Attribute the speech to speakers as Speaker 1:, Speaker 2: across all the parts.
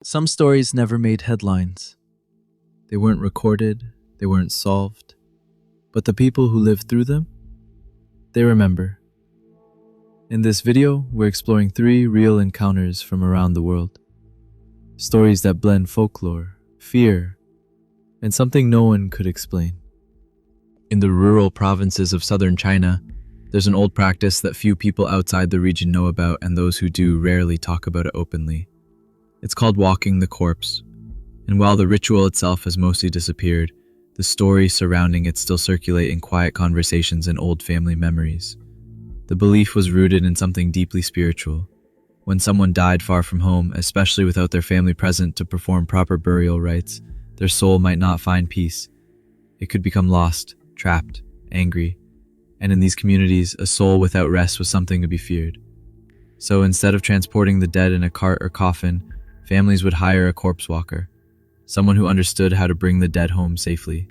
Speaker 1: Some stories never made headlines. They weren't recorded, they weren't solved, but the people who lived through them, they remember. In this video, we're exploring 3 real encounters from around the world. Stories that blend folklore, fear, and something no one could explain. In the rural provinces of southern China, there's an old practice that few people outside the region know about, and those who do rarely talk about it openly. It's called walking the corpse, and while the ritual itself has mostly disappeared, the stories surrounding it still circulate in quiet conversations and old family memories. The belief was rooted in something deeply spiritual. When someone died far from home, especially without their family present to perform proper burial rites, their soul might not find peace. It could become lost, trapped, angry, and in these communities, a soul without rest was something to be feared. So instead of transporting the dead in a cart or coffin, families would hire a corpse walker, someone who understood how to bring the dead home safely.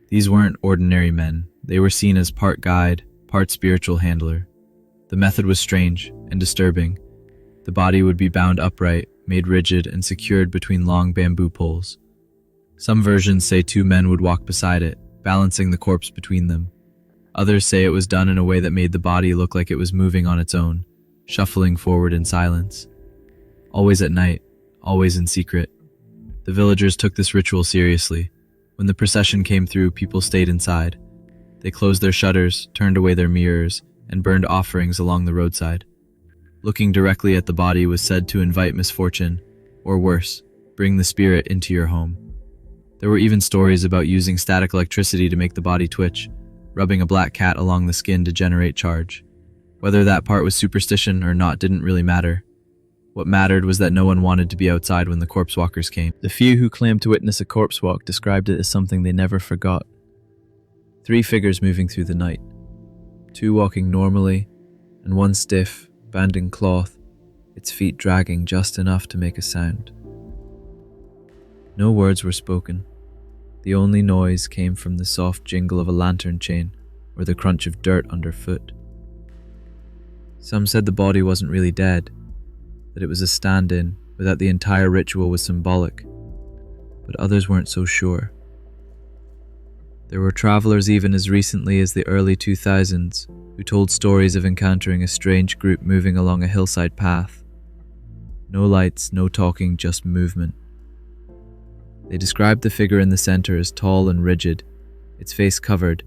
Speaker 1: These weren't ordinary men. They were seen as part guide, part spiritual handler. The method was strange and disturbing. The body would be bound upright, made rigid, and secured between long bamboo poles. Some versions say 2 men would walk beside it, balancing the corpse between them. Others say it was done in a way that made the body look like it was moving on its own, shuffling forward in silence. Always at night, always in secret. The villagers took this ritual seriously. When the procession came through, people stayed inside. They closed their shutters, turned away their mirrors, and burned offerings along the roadside. Looking directly at the body was said to invite misfortune, or worse, bring the spirit into your home. There were even stories about using static electricity to make the body twitch, rubbing a black cat along the skin to generate charge. Whether that part was superstition or not didn't really matter. What mattered was that no one wanted to be outside when the corpse walkers came. The few who claimed to witness a corpse walk described it as something they never forgot. 3 figures moving through the night, 2 walking normally, and 1 stiff, bound in cloth, its feet dragging just enough to make a sound. No words were spoken. The only noise came from the soft jingle of a lantern chain or the crunch of dirt underfoot. Some said the body wasn't really dead, that it was a stand-in, or that the entire ritual was symbolic, but others weren't so sure. There were travelers even as recently as the early 2000s who told stories of encountering a strange group moving along a hillside path. No lights, no talking, just movement. They described the figure in the center as tall and rigid, its face covered,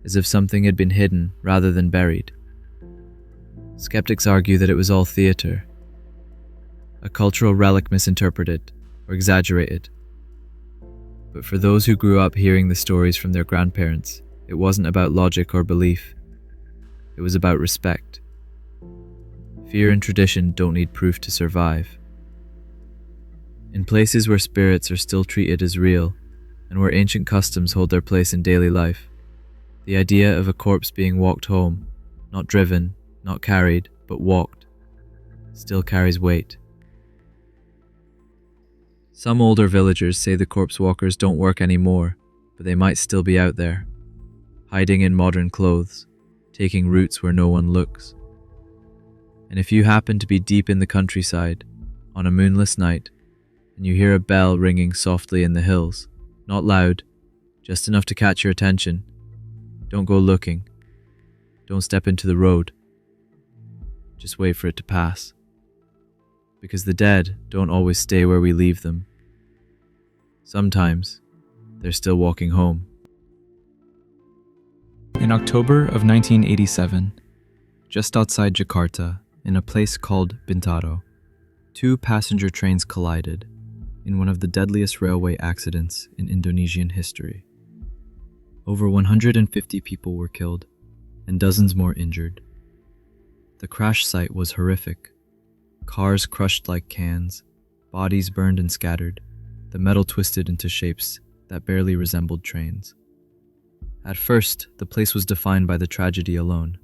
Speaker 1: as if something had been hidden rather than buried. Skeptics argue that it was all theater, a cultural relic misinterpreted or exaggerated. But for those who grew up hearing the stories from their grandparents, it wasn't about logic or belief. It was about respect. Fear and tradition don't need proof to survive. In places where spirits are still treated as real, and where ancient customs hold their place in daily life, the idea of a corpse being walked home, not driven, not carried, but walked, still carries weight. Some older villagers say the corpse walkers don't work anymore, but they might still be out there, hiding in modern clothes, taking routes where no one looks. And if you happen to be deep in the countryside, on a moonless night, and you hear a bell ringing softly in the hills, not loud, just enough to catch your attention, don't go looking. Don't step into the road. Just wait for it to pass. Because the dead don't always stay where we leave them. Sometimes, they're still walking home.
Speaker 2: In October of 1987, just outside Jakarta, in a place called Bintaro, 2 passenger trains collided in one of the deadliest railway accidents in Indonesian history. Over 150 people were killed and dozens more injured. The crash site was horrific. Cars crushed like cans, bodies burned and scattered, the metal twisted into shapes that barely resembled trains. At first, the place was defined by the tragedy alone.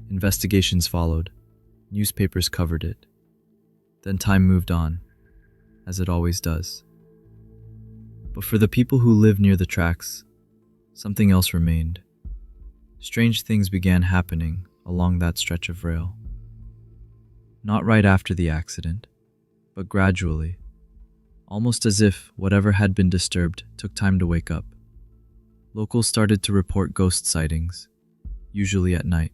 Speaker 2: Investigations followed. Newspapers covered it. Then time moved on, as it always does. But for the people who lived near the tracks, something else remained. Strange things began happening along that stretch of rail. Not right after the accident, but gradually,
Speaker 1: almost as if whatever had been disturbed took time to wake up. Locals started to report ghost sightings, usually at night.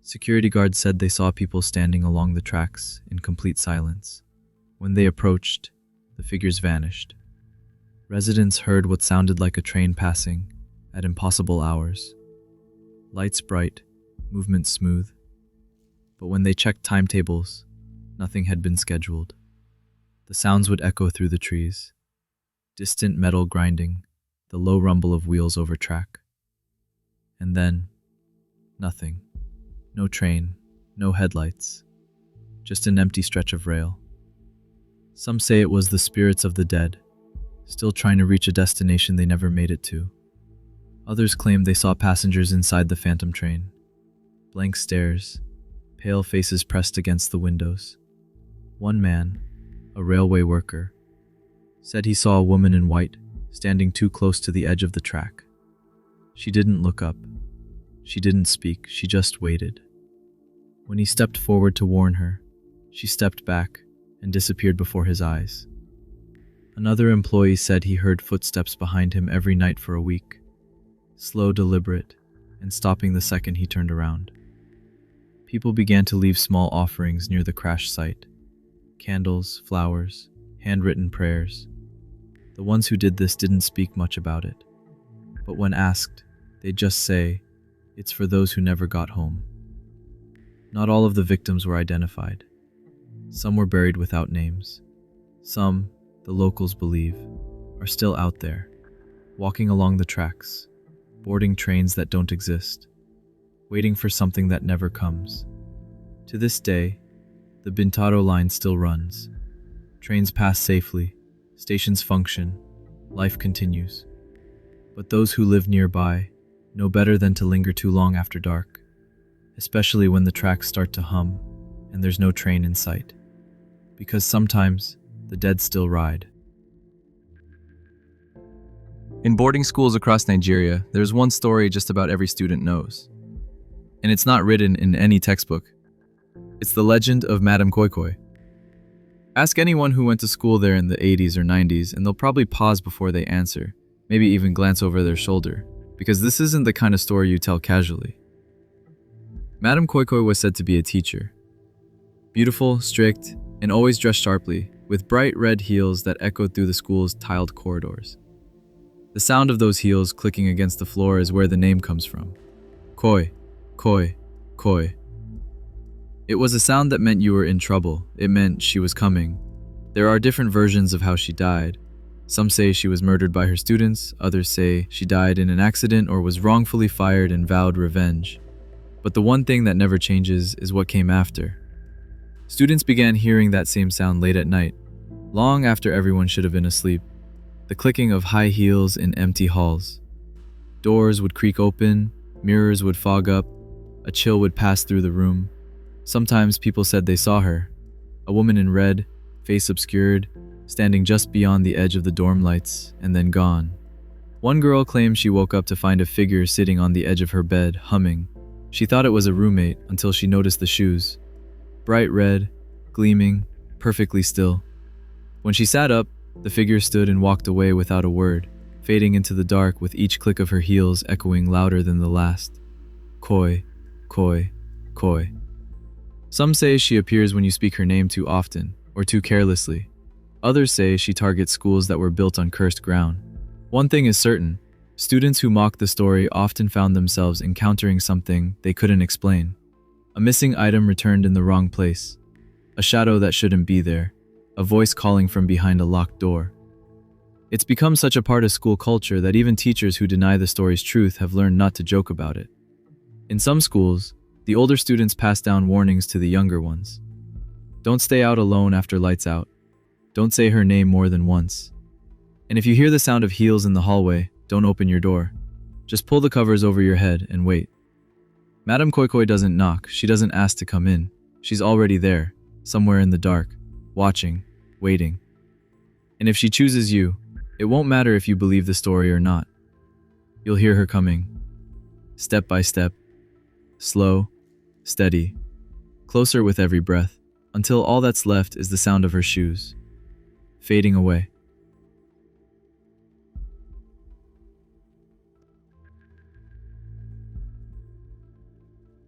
Speaker 1: Security guards said they saw people standing along the tracks in complete silence. When they approached, the figures vanished. Residents heard what sounded like a train passing at impossible hours. Lights bright, movement smooth. But when they checked timetables, nothing had been scheduled. The sounds would echo through the trees. Distant metal grinding, the low rumble of wheels over track. And then, nothing. No train, no headlights. Just an empty stretch of rail. Some say it was the spirits of the dead, still trying to reach a destination they never made it to. Others claim they saw passengers inside the phantom train. Blank stares, pale faces pressed against the windows. One man, a railway worker, said he saw a woman in white standing too close to the edge of the track. She didn't look up. She didn't speak. She just waited. When he stepped forward to warn her, she stepped back and disappeared before his eyes. Another employee said he heard footsteps behind him every night for a week, slow, deliberate, and stopping the second he turned around. People began to leave small offerings near the crash site. Candles, flowers, handwritten prayers. The ones who did this didn't speak much about it. But when asked, they'd just say, "It's for those who never got home." Not all of the victims were identified. Some were buried without names. Some, the locals believe, are still out there, walking along the tracks, boarding trains that don't exist, waiting for something that never comes. To this day, the Bintaro line still runs. Trains pass safely, stations function, life continues. But those who live nearby know better than to linger too long after dark, especially when the tracks start to hum and there's no train in sight. Because sometimes the dead still ride.
Speaker 2: In boarding schools across Nigeria, there's one story just about every student knows. And it's not written in any textbook. It's the legend of Madame Koikoi. Ask anyone who went to school there in the 80s or 90s, and they'll probably pause before they answer, maybe even glance over their shoulder, because this isn't the kind of story you tell casually. Madame Koikoi was said to be a teacher. Beautiful, strict, and always dressed sharply, with bright red heels that echoed through the school's tiled corridors. The sound of those heels clicking against the floor is where the name comes from. Koi, koi, koi. It was a sound that meant you were in trouble. It meant she was coming. There are different versions of how she died. Some say she was murdered by her students, others say she died in an accident or was wrongfully fired and vowed revenge. But the one thing that never changes is what came after. Students began hearing that same sound late at night, long after everyone should have been asleep. The clicking of high heels in empty halls. Doors would creak open, mirrors would fog up, a chill would pass through the room. Sometimes people said they saw her, a woman in red, face obscured, standing just beyond the edge of the dorm lights, and then gone. One girl claimed she woke up to find a figure sitting on the edge of her bed, humming. She thought it was a roommate until she noticed the shoes. Bright red, gleaming, perfectly still. When she sat up, the figure stood and walked away without a word, fading into the dark with each click of her heels echoing louder than the last. Koi, koi, koi. Some say she appears when you speak her name too often, or too carelessly. Others say she targets schools that were built on cursed ground. One thing is certain, students who mocked the story often found themselves encountering something they couldn't explain. A missing item returned in the wrong place. A shadow that shouldn't be there. A voice calling from behind a locked door. It's become such a part of school culture that even teachers who deny the story's truth have learned not to joke about it. In some schools, the older students pass down warnings to the younger ones. Don't stay out alone after lights out. Don't say her name more than once. And if you hear the sound of heels in the hallway, don't open your door. Just pull the covers over your head and wait. Madame Koikoi doesn't knock. She doesn't ask to come in. She's already there, somewhere in the dark, watching, waiting. And if she chooses you, it won't matter if you believe the story or not. You'll hear her coming, step by step, slow, steady, closer with every breath, until all that's left is the sound of her shoes, fading away.